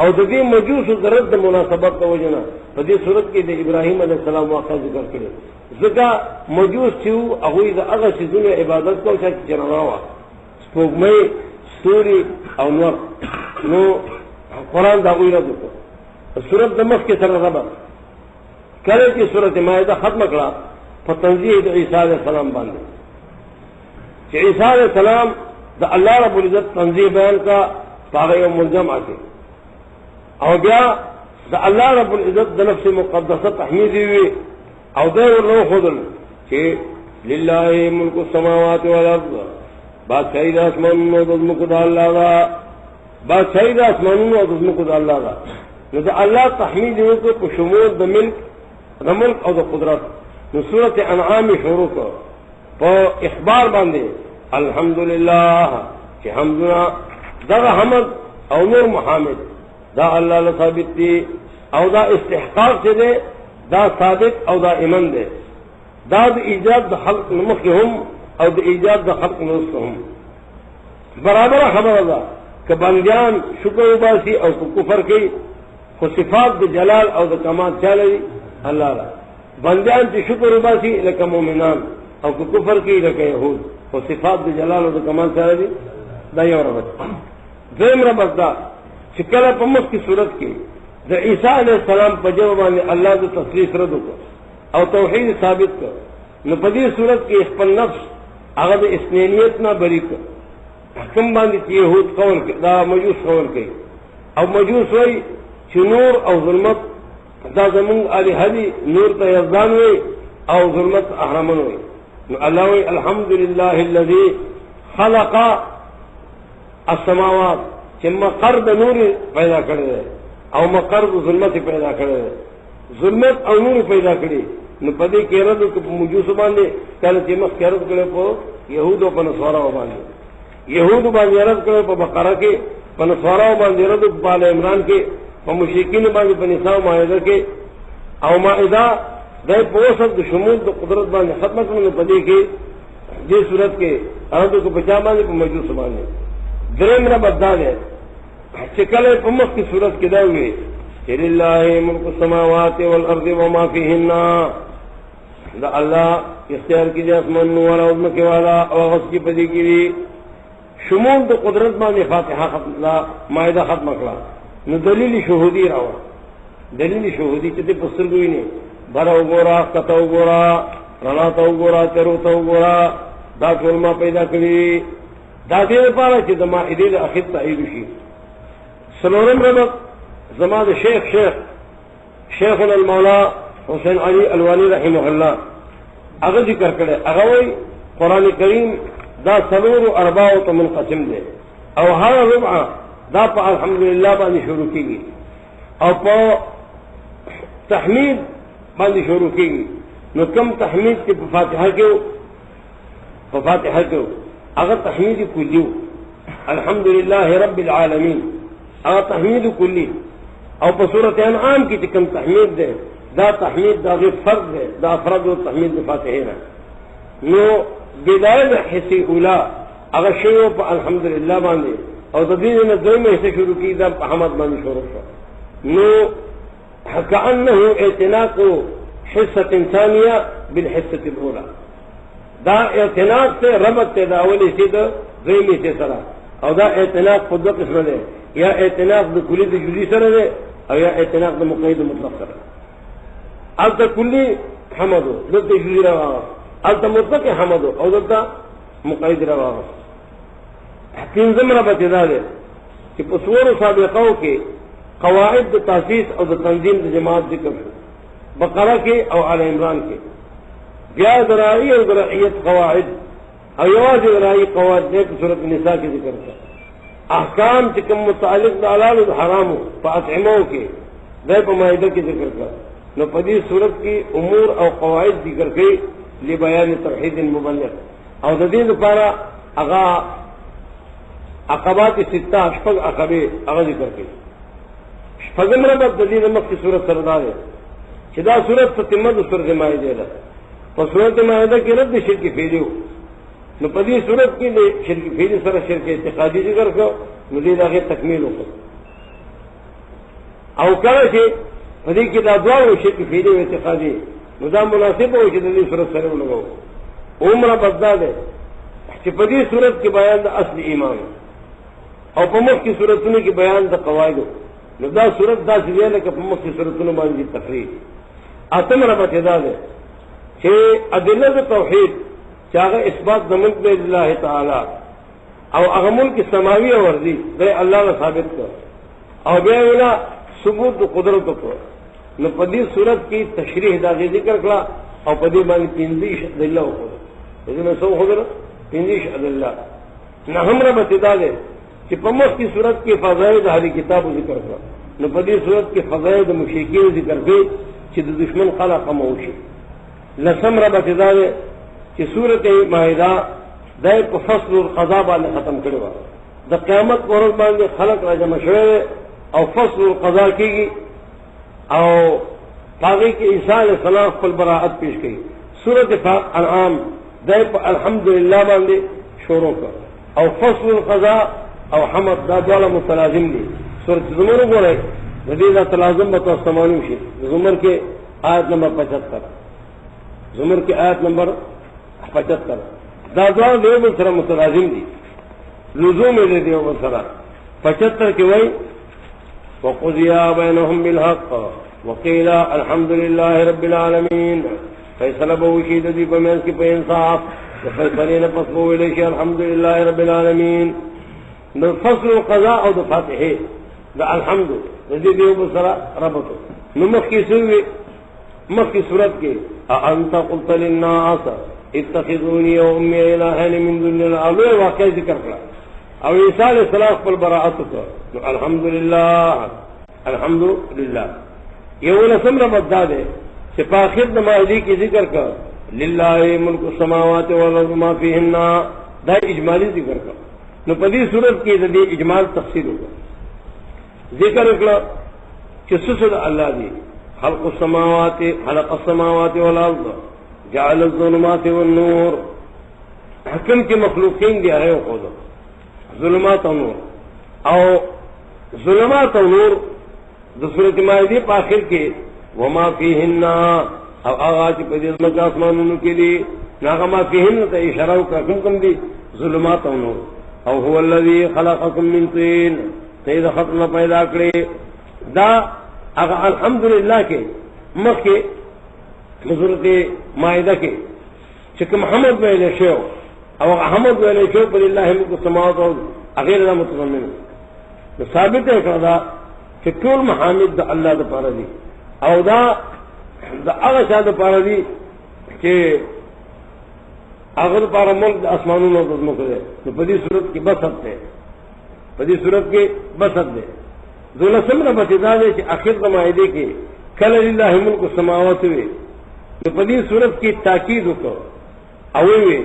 او د دې مجوس ضرورت د مناسبت د وجنه په دې صورت کې د ابراهیم علیه السلام واقعه ذکر کړي ځکه مجوس چې هغه د هغه شیزونو عبادت کوي چې رڼا وا سپوږمۍ ستوري او نور نو قرآن دا غوی رد کو صورت د مخ کې سره ربط کله چې سورۃ مائده ختم کړه په تنزیه د عیسی علیه السلام باندې چې عیسی علیه السلام د الله رب العزت تنزیه بیان کا هغه یو ملزم اته او بیا د الله رب العزت د نفس مقدسه تحمید وی او دا ورنو خدل چې لله ملک السماوات والارض بادشاہی د اسمانونو او د ځمکو د الله دا بادشاہی د اسمانونو او د ځمکو د الله دا نو د الله تحمید وکړو په شمول د ملک او د قدرت نو سورۃ انعام شروع کو په اخبار باندې الحمدلله چې حمدنا دا حمد او نور محمد دا الله له ثابت دي او دا استحقاق څه ده دا ثابت او دا ایمان ده دا د ایجاد د خلق مخهم او د ایجاد د خلق نوستهم برابر خبره ده که بندیان شکر وباسي او کفر کوي خو صفات د جلال او د کمال چالي الله را بندیان چې شکر وباسي لکه مؤمنان او کفر کوي لکه يهود خو صفات د جلال او د کمال چالي دا یو ربط زم ربط دا چې کله په مخ کی صورت کې د عیسی علیه السلام په جواب باندې الله د تصریح رد وکړ او توحید ثابت کړ نو په دې صورت کې خپل نفس هغه د اسنانیت نه بری کړ حکم باندې چې يهود قول دا مجوس قول کوي او مجوس وای چې نور او ظلمت دا زمون علی هدی نور ته یزدان وای او ظلمت احرامن وای نو الله وای الحمدلله الذي خلق السماوات چې مقر د نور پیدا کړی او مقر د ظلمت پیدا کړی ظلمت او نور پیدا کړی نو پدې کې رد په مجوس باندې کله چې مخ کې رد کړي په يهودو په نصارا باندې يهودو باندې رد کړي په بقره کې په نصارا باندې رد په آل عمران کې په مشرکین باندې په نساء مائده کې او مائده د پوسط د شمول د قدرت باندې ختم کړي پدې کې دې صورت کې هغه کو بچا باندې په مجوس باندې دریم را بداله چې کله په مخ کی صورت کې دا وي چې لله ملک السماوات والارض وما فيهن دا الله اختیار کې د اسمانونو او ځمکې والا او غس کې پدې کې شمول د قدرت باندې فاتحه ختم لا مائده ختم کړه نو دلیل شهودی راو دلیل شهودی چې په سترګو نه بار وګورا کته وګورا رڼا ته وګورا تیرو ته وګورا دا ټول ما پیدا کړی دا دې لپاره چې د مائده د اخر تایید شي سلورم ربط زما د شیخنا المولا حسین علی الوانی رحمه الله هغه ذکر کړي هغه وی قران کریم دا سلور اربع ته منقسم دي او هر ربع دا په الحمدلله باندې شروع کیږي او په تحمید باندې شروع کیږي نو کوم تحمید چې په فاتحه کې هغه تحمید کلیو الحمدلله رب العالمین هغه تحمید کلی او په سورۃ انعام کې کوم تحمید ده دا تحمید دا غیر فرد ده دا افراد او تحمید فاتحه نه نو بدايه حصي اوله هغه شی په الحمدلله باندې او د دې نه دویمه حصہ شروع کی دا په حمد باندې شروع شو نو كأنه اعتناق حصة ثانية بالحصة الأولى دا اعتناق سے ربط سے دا اولی سے دا دویمه سے سره او دا اعتناق په دوه قسمه ده یا اعتناق د کلی د جزئی سره ده او یا اعتناق د مقید مطلق سره البته کلی حمد دلته جزئی راغله البته مطلق حمد او دلته مقید راغله پنځم ربط ده چې په سورو سابقو کې قواعد د تاسیس او د تنظیم د جماعت ذکر شو بقره کې او آل عمران کې بیا ذراعی او ذرعیت قواعد او یواز ذراعی قواعد دې په سورۃ النساء کې ذکر کړه احکام چې کوم متعلق د حلال او حرام په اطعمو کې د په مائده کې ذکر کړه نو په دې صورت کې امور او قواعد ذکر کړي لبيان توحید المبلغ او د دې لپاره هغه عقبات سته شپږ عقبې هغه ذکر کړي شپږم ربط د دې مخکې صورت سره ده چې دا صورت تتمه د سورۃ مائده ده په سورۃ مائده کې رد شرک فعلی نو په دې صورت کې د شرک فعلی سره شرک اعتقادي ذکر کړو نو دې دغه تکمیل وکړه او کله چې په دې کې دا دواړو شرک فعلي او اعتقادي نو دا مناسب و چې د دې صورت سره ولګو. عمره بددا ده چې په دې صورت کې بیان د اصل ایمان او په مخ کې صورتونو کې بیان د قواعد، نو دا صورت دا چې دی لکه په مخ کې صورتونو باندې تفریح. اتم ربط دا ده چې ادله د توحید چې هغه اثبات د ملک د الله تعالی او هغه ملک سماوي او ارضي د الله نه ثابت کړ او بیا وینا ثبوت د قدرت کو. نو په دې صورت کې تشریح دا ذکر کړه او په دې باندې 15 ادله وکړه. دې نو څو خبره 15 ادله نه هم ربط دا ده چې په مخ کی صورت کې فضائل هغه کتاب ذکر کړه، نو په دې صورت کې فضائل د مشرکین ذکر کړي چې د دشمن خلق موشي. لسم ربط دا ده چې سورته مائده دای په فصل القضاء باندې ختم کړي و. د قیامت پر ورځ باندې خلق راجمع شوی او فصل القضاء کیږي او هغه کې عیسی علیه السلام خپل براءت پیش کړي. سورته انعام دای په الحمدلله باندې شروع کړ او فصل القضاء او حمد دا ډول متلازم دي. سورۃ زمر وګورئ د دې دا تلازم به تاسو معلوم شي. زمر کې آیت نمبر 75، زمر کې آیت نمبر 75 دا ډول د یو سره متلازم دي، لزوم یې دی یو سره. 75 کې وایي وقضي بينهم بالحق وقيل الحمد لله رب العالمين، فیصله به وشي د دې په منځ کې په انصاف، د فیصلې نه پس به ویلی شي الحمد لله رب العالمین. نو فصل القضاء او د فاتحه د الحمد د دې یو سره ربط. نو مخکې سوي مخکې صورت کې انت قلت للناس اتخذوني وامي الهين من دون الله واقع ذکر کړه او عیسی علیہ السلام خپل براءت وکړه. نو الحمدلله الحمدلله یو لسم ربط دا ده چې په اخر د ماضی کې ذکر کړه لله ملک السماوات والارض ما فيهن، دا اجمالی ذکر کړه. نو په دې صورت کې د دې اجمال تفصیل وکړه. ذکر وکړه چې څه الله دی خلق السماوات والارض جعل الظلمات والنور، حکم کې مخلوقین دی هغه خو ظلمات او نور او ظلمات او نور د سورۃ مائده په اخر کې وما فيهن او هغه چې په دې ځمکه اسمانونو کې دي هغه ما فيهن ته اشاره وکړه کوم دي ظلمات او نور. او هو الذي خلقكم من طين، تیز خطنا پیدا کړی. دا هغه الحمدلله کې مخکې سورۃ مائده کې چې محمد ویل شو او احمد ویل شو پر الله ملک السماوات او غیر له متضمن ثابت کړه چې ټول محامد د الله د پاره دي او دا د هغه شاده پاره دي چې هغه لپاره ملک د اسمانونو او د ځمکو دی. نو په دې صورت کې بس ده، په دې صورت کې بس ده. دولسم ربط دا دی چې اخر د مائده کې کله لله ملک السماوات وي، نو په دې صورت کې تاکید وکړه او وی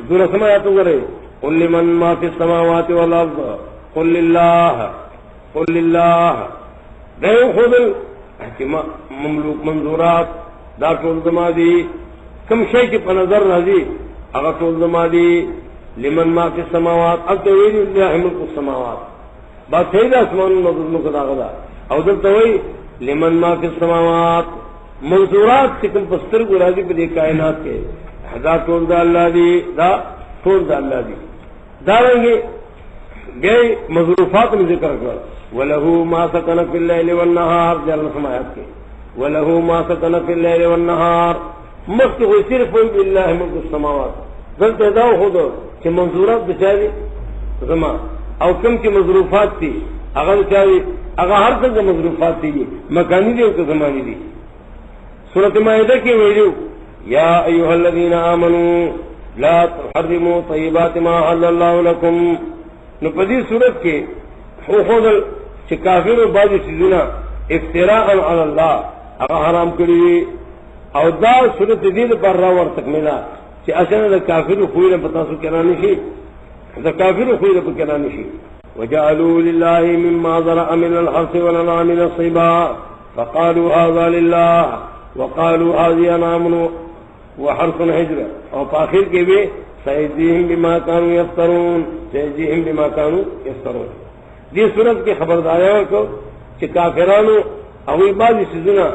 دولسم آیات وګورئ قل لمن ما فی السماوات والارض قل لله قل لله. دا یو خودل چې مملوک منظورات دا ټول زما دي، کوم شی چې په نظر راځي هغه ټول زما دي. لمن ما فی السماوات التوحید لله ملک السماوات، با سید اسمانونو د ځمکو دا غدا او دلته وایي لمن ما فی السماوات منظورات چې کوم پستر ګو راځي په دې کائنات کې دا ټول د الله دي، دا ټول د الله دي. دا رنګه گئی مظروفات میں ذکر کر وَلَهُ مَا سَكَنَ فِي اللَّيْلِ وَالنَّهَارِ جل سماعت کے وَلَهُ مَا سَكَنَ فِي اللَّيْلِ وَالنَّهَارِ مخت ہوئی صرف ہوئی باللہ ملک السماوات. دلتے داو خود کہ منظورات بچاری زمان او کم کی مظروفات تھی اگر بچاری اگر ہر طرح کے مظروفات تھی مکانی دی او زمانی دی. سورۃ مائدہ کی ویڈیو یا ایها الذین آمنوا لا تحرموا طیبات ما احل اللہ لکم. نو پدی صورت کے خودل چې کافر او باج چیزونه افتراء علی الله هغه حرام کړی او دا صورت دې پر را ور تکمیلا چې اصل د کافر خو نه پتا سو کنه نشي د کافر خو نه پکې نشي. وجعلوا لله مما ذرأ من الحرث والانعام نصيبا فقالوا هذا لله وقالوا هذه انعام وحرث حجر او په اخر کې به سيجزيهم بما كانوا يفترون سيجزيهم بما كانوا يفترون. دې صورت کې خبرداري ورکړو چې کافرانو هغوی بعضې څیزونه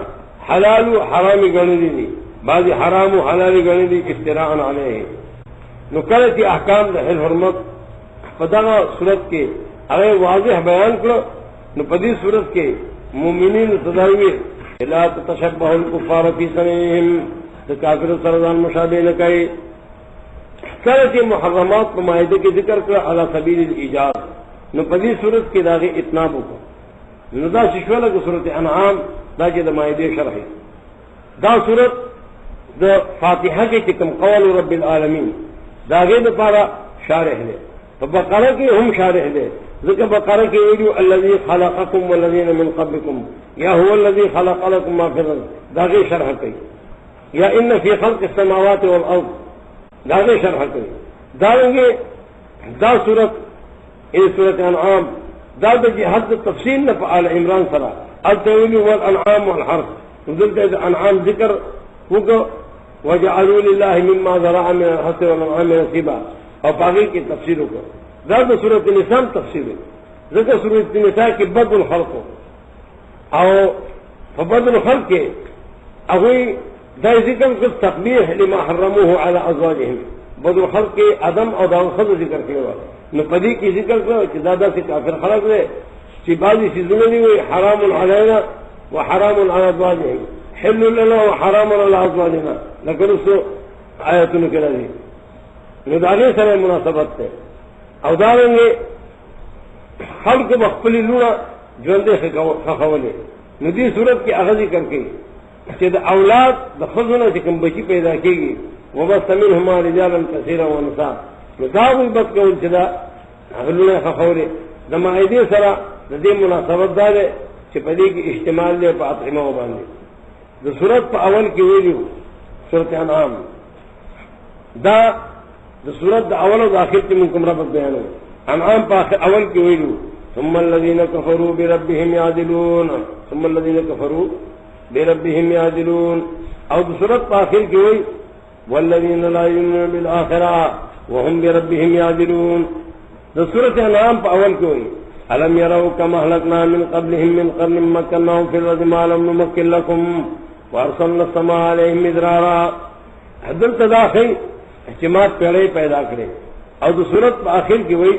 حلال و حرامې ګڼلي دي، بعضې حرام و حلالې ګڼلي دي افتراء علیه. نو کله چې احکام د حل حرمت په دغه صورت کې هغه واضح بیان کړو، نو په دې صورت کې مؤمنینو ته دا ویل لا تتشبهوا الكفار فی صنعهم، د کافرو سره ځان مشابه نه کوي. کله چې محرمات په مائده کې ذکر کړ علی سبیل الایجاز، نو په دې صورت کې دا غي اتناب وکړو. نو دا ششوله کې صورت انعام دا چې د مائده شرح دا صورت د فاتحه کې کوم قول رب العالمین دا غي د لپاره شارح دی. په بقره کې هم شارح دی، ځکه بقره کې ویلو الذي خلقكم والذين من قبلكم یا هو الذي خلق لكم ما في الارض دا غي شرح کوي، یا ان فی خلق السماوات والارض دا غي شرح کوي. دا صورت صورت انعام دا د جهاد تفصیل نه په آل عمران سره التویل والانعام والحرث، دلته د انعام ذکر وکړو وجعلوا لله مما ذرأ من الحرث والانعام نصیبا، او باقی کی تفصیل وکړو. دا د سورۃ النساء تفصیل دی، ځکه سورۃ النساء کې بدل الخلق او په بدل الخلق کې هغه دا ذکر کړ تقبیح لما حرموه على ازواجهم، بدل الخلق کې ادم او داو خود ذکر کړو. نو پدې کې ذکر کړو چې دا داسې کافر خلق دي چې بعضی شیزونه دي وي حرام علینا وحرام على ازواجهم، حل لنا وحرام على ازواجنا، لکه رسو آیتونه کې راځي. نو دا غي سره مناسبت ده. او دا رنګه خلق مخفلی لونه ژوندې خخولې. نو دې صورت کې هغه ذکر کوي چې د اولاد د خزونه چې کوم بچي پیدا کیږي وبث منهما رجالا كثيرا ونساء، نو دا وي بس کول چې دا هغه لونه خخولې. د مائده سره د دې مناسبت ده چې په دې کې احتمال له په اطعمه باندې. د صورت په اول کې ویلو سورۃ انعام دا د صورت د اول او د اخر کې موږ کوم ربط بیانو. انعام په اول کې ویلو ثم الذين كفروا بربهم يعدلون، ثم الذين كفروا بربهم يعدلون، او د صورت په اخر کې وی والذين لا يؤمنون بالآخرة وهم بربهم يعدلون. د صورت انعام په اول کې وی الم يروا كما اهلكنا من قبلهم من قرن مكناهم في الارض ما لم نمكن لكم وارسلنا السماء عليهم مدرارا. حدل تداخل احتماد پیڑے پیدا کرے. اور تو صورت په آخر کې وای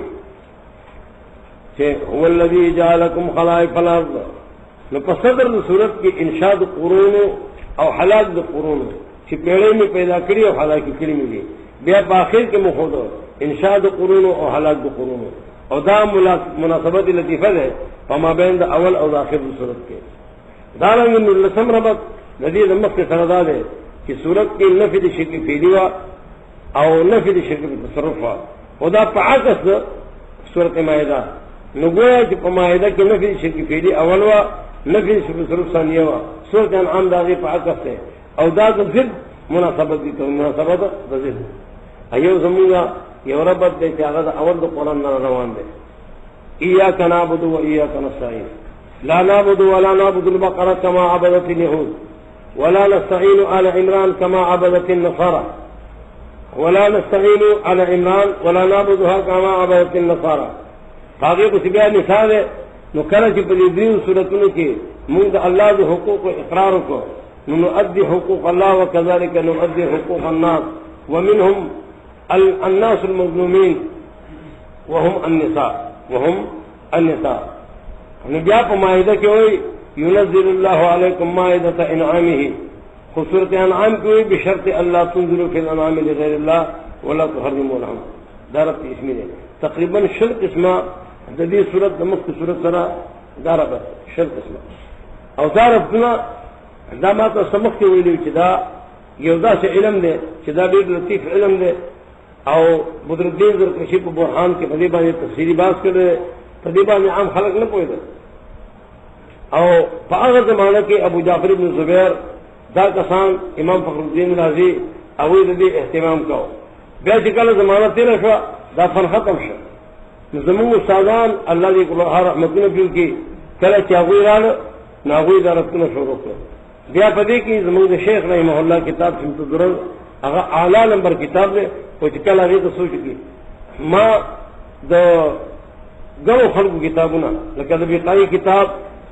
چې هو الذي جعلكم خلائف الارض، نو په صدر د صورت کې انشاء د قرون او هلاک د قرون چې پیڑے می پیدا کړی او هلاک کړی می، بیا په آخر کې مخود انشاء د قرون او هلاک د قرون، او دا مناسبت لطیفه ده په مابین د اول او د اخر د صورت کې. دا رنګ لسم ربط ندی د مخ سره دا ده چې صورت کې نفي د شرک فعلی او نفي د شرک تصرف او دا په عکس د سورۃ مائده. نو ګویا چې په مائده کې نفي د شرک فعلی اول وا، نفي د شرک تصرف ثانیه وا. سورۃ انعام دا په عکس ده، او دا د ضد مناسبت دي، مناسبت د ضد. ایو زمونږه یو ربط دی چې هغه د اول د قرآن نه روان دی. ایاک نعبد و ایاک نستعین، لا نعبد ولا نعبد البقرة كما عبدت اليهود، ولا نستعين على عمران كما عبدت النصارى، ولا نستعين على عمران ولا نعبدها كما عبدت النصارى. هغه کو بیا مثال نو کله چې په دې صورتونو کې موږ د الله د حقوق اقرار وکړو، نو نؤدي حقوق الله وكذلك نؤدي حقوق الناس، ومنهم الناس المظلومين وهم النساء. نو بیا په مائده کې وایي ينزل الله عليكم مائدة انعامه، خصوصا انعام کې وایي بشرط الله تنزلوا في الانعام لغير الله ولا تحرموا لهم. دا رب اسمه ده تقریبا شل قسمه د دې صورت د مخکې صورت سره دا رب شل قسمه. او دا ربنا دا ما ته سمخ کې ویلو چې دا یو داسې علم دی چې دا ډېر لطیف علم دی، او بدرالدین زرکشی په برهان کې په دې باندې تفصیلی بحث کړی، په دې باندې عام خلک نه پوهېدل. او په هغه زمانه کې ابو جعفر بن زبیر دا کسان امام فخر الدین رازی هغوی د دې اهتمام کوو. بیا چې کله زمانه تېره شوه دا فن ختم شو. نو زمونږ استادان الله دې کله رحمتونه پرې وکړي، کله چې هغوی راغله نو هغوی دا رسمونه شروع کړل. بیا په دې کې زمونږ د شیخ رحمه الله کتاب شمس الدرر هغه اعلی نمبر کتاب دی، او چې کله هغې ته سوچ وکړي ما د ګڼو خلکو کتابونه لکه د بقایي کتاب